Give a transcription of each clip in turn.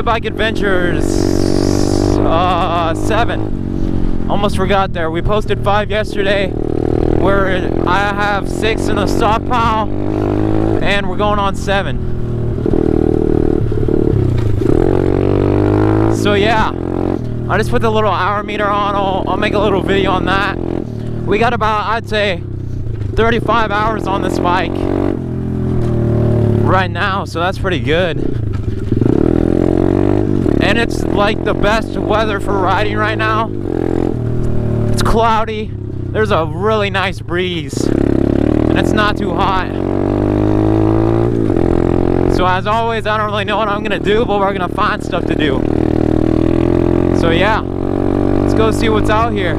Pitbike Adventures 7. Almost forgot there. We posted 5 yesterday. I have 6 in the stockpile, and we're going on 7. So yeah, I just put the little hour meter on. I'll make a little video on that. We got about, I'd say, 35 hours on this bike right now, so that's pretty good. And it's like the best weather for riding right now. It's cloudy, there's a really nice breeze, and it's not too hot. So as always, I don't really know what I'm gonna do, but we're gonna find stuff to do. So yeah, let's go see what's out here.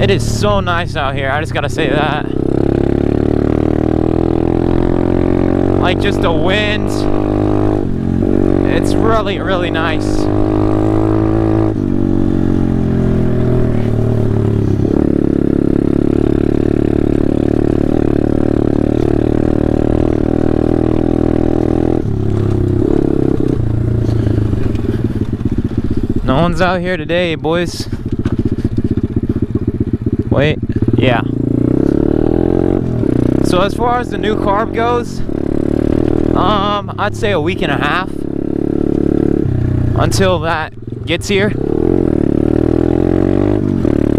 It is so nice out here, I just gotta say that. Like just the wind, it's really, really nice. No one's out here today, boys. Wait, yeah. So as far as the new carb goes, I'd say a week and a half until that gets here,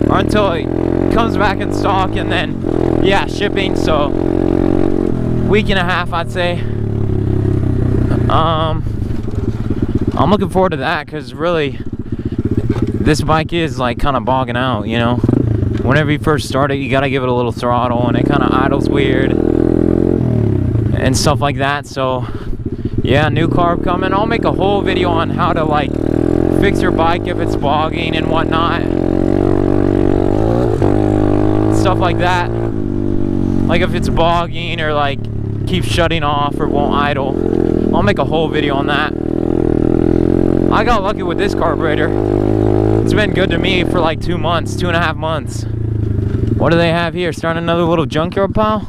or until it comes back in stock, and then yeah, shipping. So week and a half, I'd say. I'm looking forward to that, because really this bike is like kind of bogging out, you know. Whenever you first start it, you gotta give it a little throttle, and it kind of idles weird and stuff like that. So yeah, new carb coming. I'll make a whole video on how to like fix your bike if it's bogging and whatnot, stuff like that. Like if it's bogging or like keeps shutting off or won't idle, I'll make a whole video on that. I got lucky with this carburetor. It's been good to me for like 2 months, 2.5 months. What do they have here? Starting another little junkyard pile?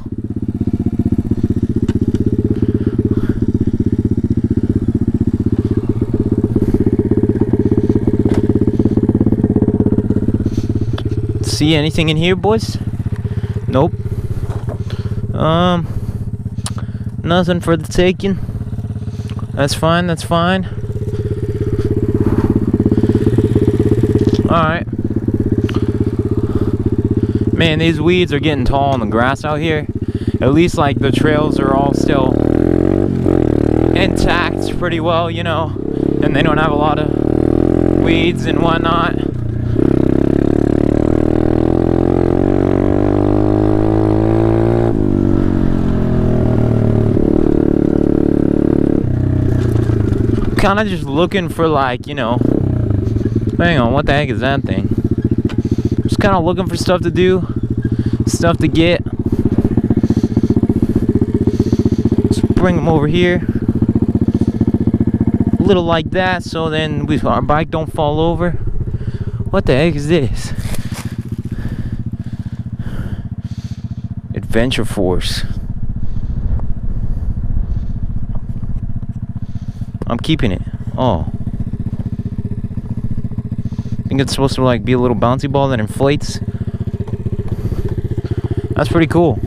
See anything in here, boys? Nope. Nothing for the taking. That's fine, that's fine. Alright. Man, these weeds are getting tall on the grass out here. At least like the trails are all still intact pretty well, you know, and they don't have a lot of weeds and whatnot. Kind of just looking for like, you know, hang on, what the heck is that thing? Just kind of looking for stuff to do, stuff to get. Let's bring them over here. A little like that, so then our bike don't fall over. What the heck is this? Adventure Force. I'm keeping it. Oh. I think it's supposed to like be a little bouncy ball that inflates. That's pretty cool.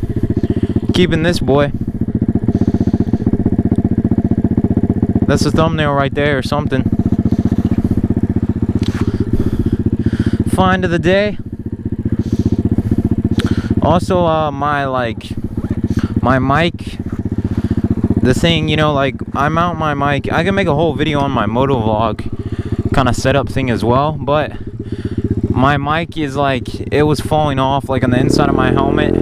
Keeping this boy. That's the thumbnail right there or something. Find of the day. Also my mic, the thing, you know, like I mount my mic. I can make a whole video on my moto vlog kind of setup thing as well, but my mic is like, it was falling off like on the inside of my helmet,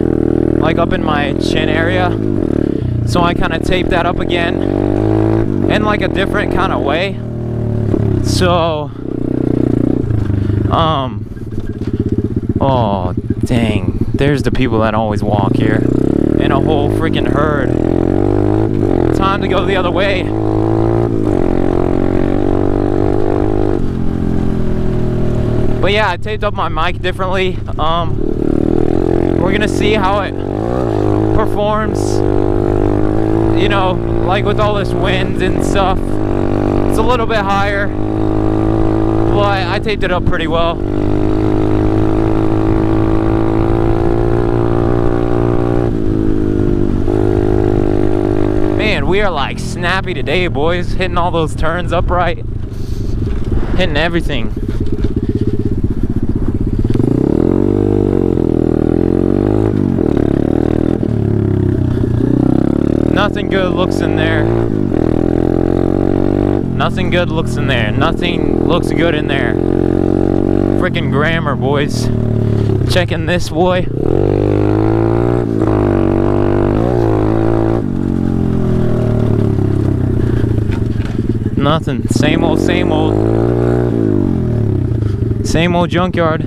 like up in my chin area. So I kind of taped that up again in like a different kind of way. So oh dang, there's the people that always walk here in a whole freaking herd. Time to go the other way. But yeah, I taped up my mic differently. We're gonna see how it performs, you know, like with all this wind and stuff. It's a little bit higher, but I taped it up pretty well. Man, we are like snappy today, boys. Hitting all those turns upright, hitting everything. Nothing good looks in there. Nothing good looks in there. Nothing looks good in there. Freaking grammar, boys. Checking this, boy. Nothing. Same old, same old. Same old junkyard.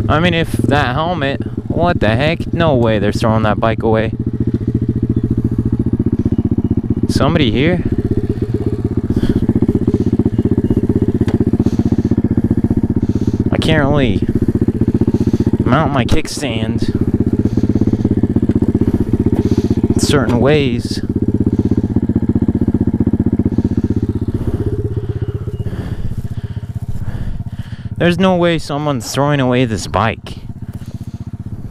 I mean, if that helmet, what the heck? No way they're throwing that bike away. Somebody here? I can't really mount my kickstand certain ways. There's no way someone's throwing away this bike.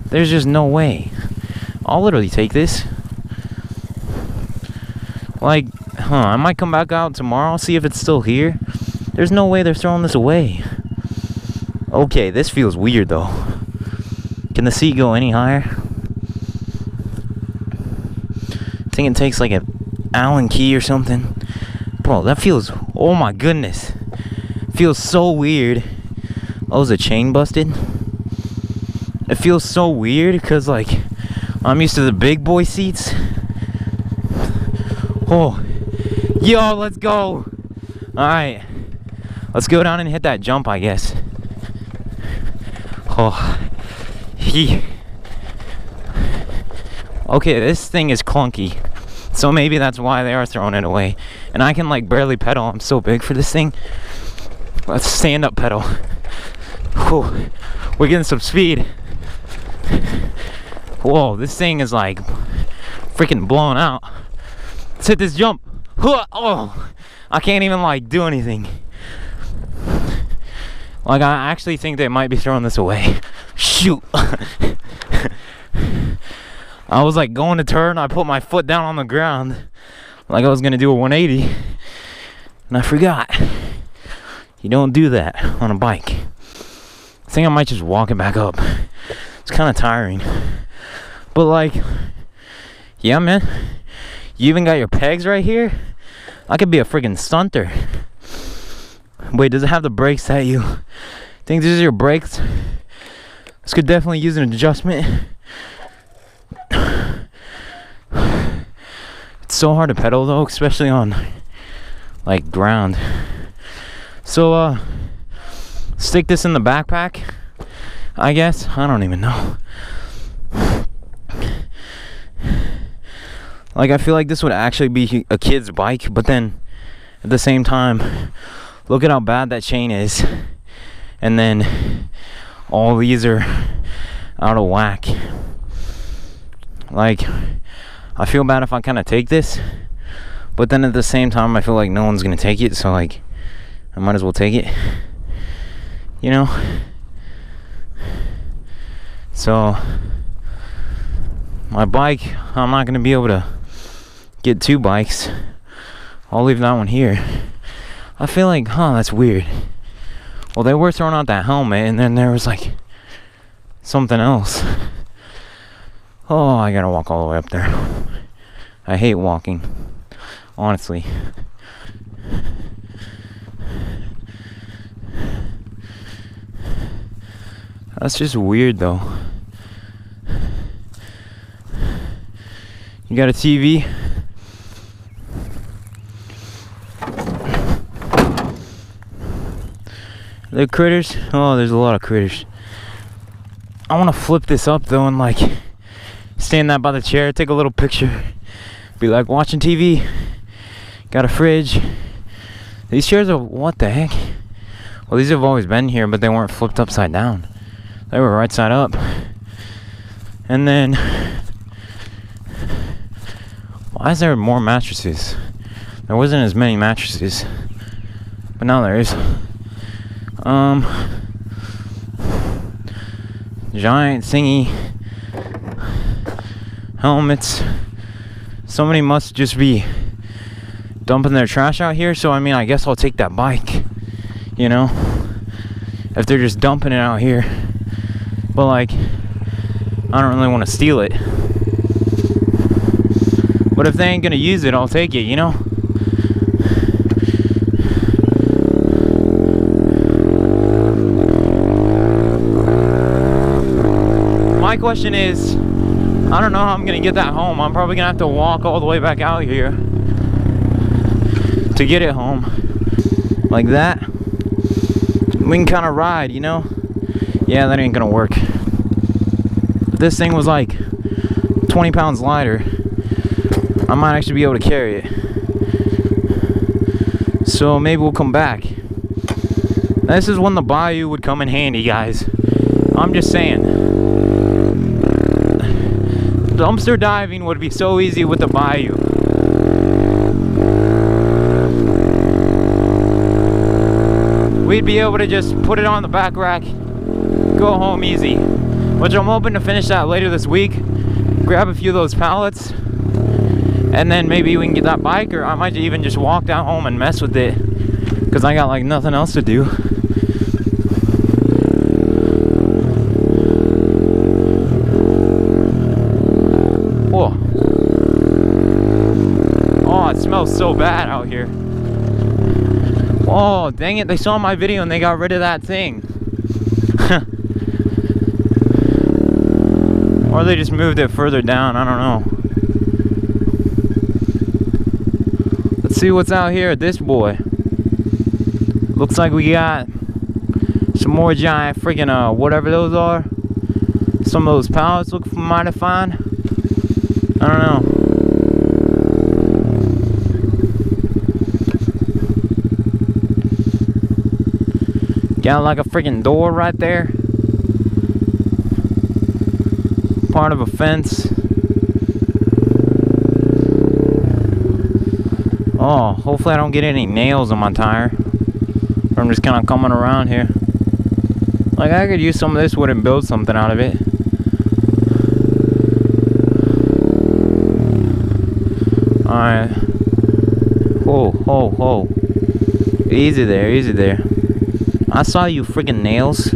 There's just no way. I'll literally take this. Like, I might come back out tomorrow, see if it's still here. There's no way they're throwing this away. Okay, this feels weird though. Can the seat go any higher? I think it takes like an Allen key or something. Bro, that feels, oh my goodness. Feels so weird. Oh, is the chain busted? It feels so weird because like I'm used to the big boy seats. Oh, yo, let's go. Alright, let's go down and hit that jump, I guess. Oh, okay, this thing is clunky, so maybe that's why they are throwing it away. And I can like barely pedal. I'm so big for this thing. Let's stand up pedal. Whew. We're getting some speed. Whoa, this thing is like freaking blown out. Let's hit this jump. Oh, I can't even like do anything. Like, I actually think they might be throwing this away. Shoot. I was like going to turn. I put my foot down on the ground like I was gonna do a 180, and I forgot. You don't do that on a bike. I think I might just walk it back up. It's kind of tiring, but like, yeah, man. You even got your pegs right here. I could be a friggin' stunter. Wait, does it have the brakes that you think these are your brakes? This could definitely use an adjustment. It's so hard to pedal though, especially on like ground. So stick this in the backpack, I guess. I don't even know. Like, I feel like this would actually be a kid's bike, but then at the same time, look at how bad that chain is. And then all these are out of whack. Like, I feel bad if I kind of take this, but then at the same time, I feel like no one's gonna take it, so like, I might as well take it, you know? So, my bike, I'm not gonna be able to get two bikes. I'll leave that one here. I feel like, that's weird. Well, they were throwing out that helmet, and then there was like something else. Oh, I gotta walk all the way up there. I hate walking, honestly. That's just weird though. You got a TV? The critters? Oh, there's a lot of critters. I want to flip this up though and like stand that by the chair, take a little picture, be like watching TV. Got a fridge. These chairs are, what the heck? Well, these have always been here, but they weren't flipped upside down. They were right side up. And then, why is there more mattresses? There wasn't as many mattresses, but now there is. Giant thingy helmets. Somebody must just be dumping their trash out here, so I mean, I guess I'll take that bike, you know, if they're just dumping it out here. But like, I don't really want to steal it. But if they ain't gonna use it, I'll take it, you know. My question is, I don't know how I'm gonna get that home. I'm probably gonna have to walk all the way back out here to get it home. Like that. We can kind of ride, you know. Yeah, that ain't gonna work. If this thing was like 20 pounds lighter, I might actually be able to carry it. So maybe we'll come back. This is when the bayou would come in handy, guys. I'm just saying. Dumpster diving would be so easy with the bayou. We'd be able to just put it on the back rack, go home easy. Which I'm hoping to finish that later this week. Grab a few of those pallets, and then maybe we can get that bike, or I might even just walk down home and mess with it, because I got like nothing else to do. Whoa. Oh, it smells so bad out here. Oh, dang it, they saw my video and they got rid of that thing. Or they just moved it further down, I don't know. Let's see what's out here at this boy. Looks like we got some more giant freaking, whatever those are. Some of those pallets look mighty fine. I don't know. Got like a freaking door right there. Part of a fence. Oh, hopefully I don't get any nails on my tire. Or I'm just kind of coming around here. Like, I could use some of this wood and build something out of it. Alright. Whoa, whoa, whoa. Easy there, easy there. I saw you freaking nails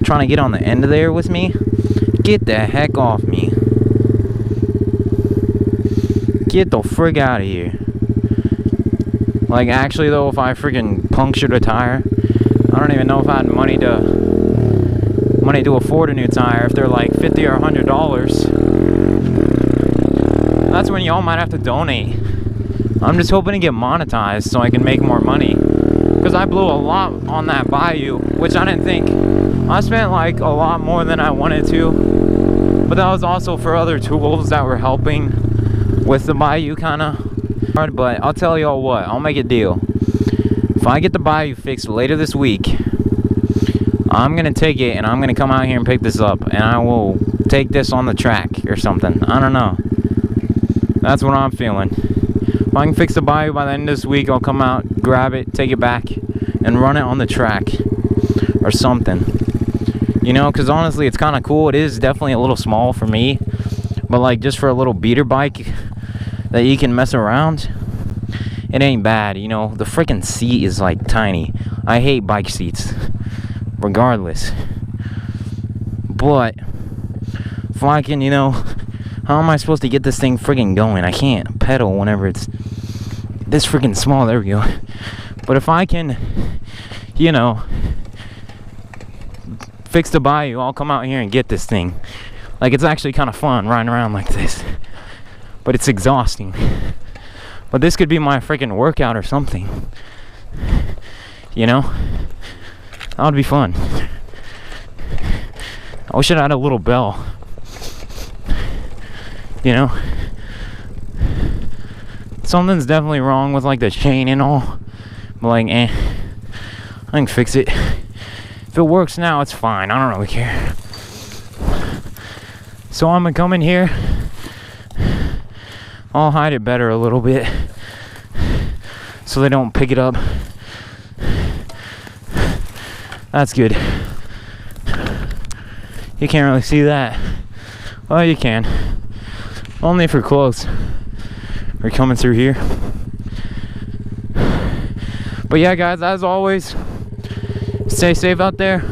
trying to get on the end of there with me. Get the heck off me. Get the frick out of here. Like, actually though, if I freaking punctured a tire, I don't even know if I had money to afford a new tire. If they're like $50 or $100, that's when y'all might have to donate. I'm just hoping to get monetized so I can make more money, because I blew a lot on that bayou, which I didn't think. I spent like a lot more than I wanted to, but that was also for other tools that were helping with the bayou kind of. But I'll tell y'all what, I'll make a deal. If I get the bayou fixed later this week, I'm gonna take it and I'm gonna come out here and pick this up, and I will take this on the track or something. I don't know. That's what I'm feeling. If I can fix the bayou by the end of this week, I'll come out, grab it, take it back, and run it on the track or something. You know, because honestly, it's kind of cool. It is definitely a little small for me, but like just for a little beater bike that you can mess around, it ain't bad. You know, the freaking seat is like tiny. I hate bike seats, regardless. But if I can, you know, how am I supposed to get this thing freaking going? I can't pedal whenever it's this freaking small. There we go. But if I can, you know, fix the bayou, I'll come out here and get this thing. Like, it's actually kind of fun riding around like this, but it's exhausting. But this could be my freaking workout or something, you know. That would be fun. I wish it had a little bell, you know. Something's definitely wrong with like the chain and all, but like, I can fix it. If it works now, it's fine. I don't really care. So I'm gonna come in here. I'll hide it better a little bit so they don't pick it up. That's good. You can't really see that. Well, you can. Only if you're close. We're coming through here. But yeah, guys, as always, stay safe out there.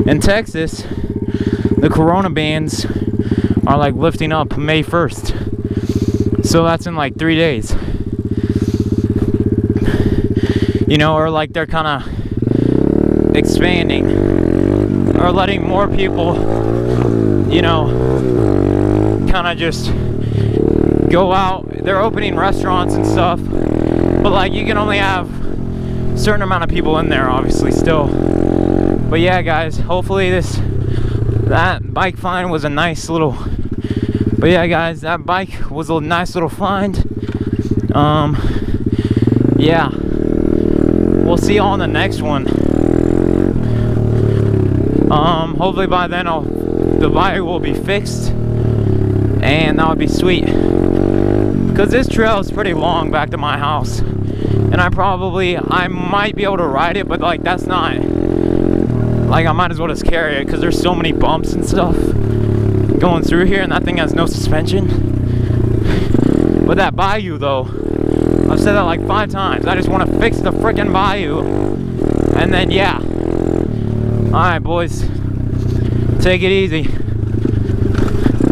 In Texas, the corona bans are like lifting up May 1st. So that's in like 3 days. You know, or like they're kind of expanding or letting more people, you know, kind of just go out. They're opening restaurants and stuff, but like you can only have a certain amount of people in there, obviously, still. But yeah, guys, hopefully that bike find was a nice little, but yeah, guys, that bike was a nice little find. Yeah, we'll see you on the next one. Hopefully by then the bike will be fixed, and that would be sweet, because this trail is pretty long back to my house, and I might be able to ride it, but like that's not, like I might as well just carry it, because there's so many bumps and stuff going through here, and that thing has no suspension. But that bayou though, I've said that like 5 times, I just want to fix the freaking bayou, and then yeah. Alright, boys, take it easy.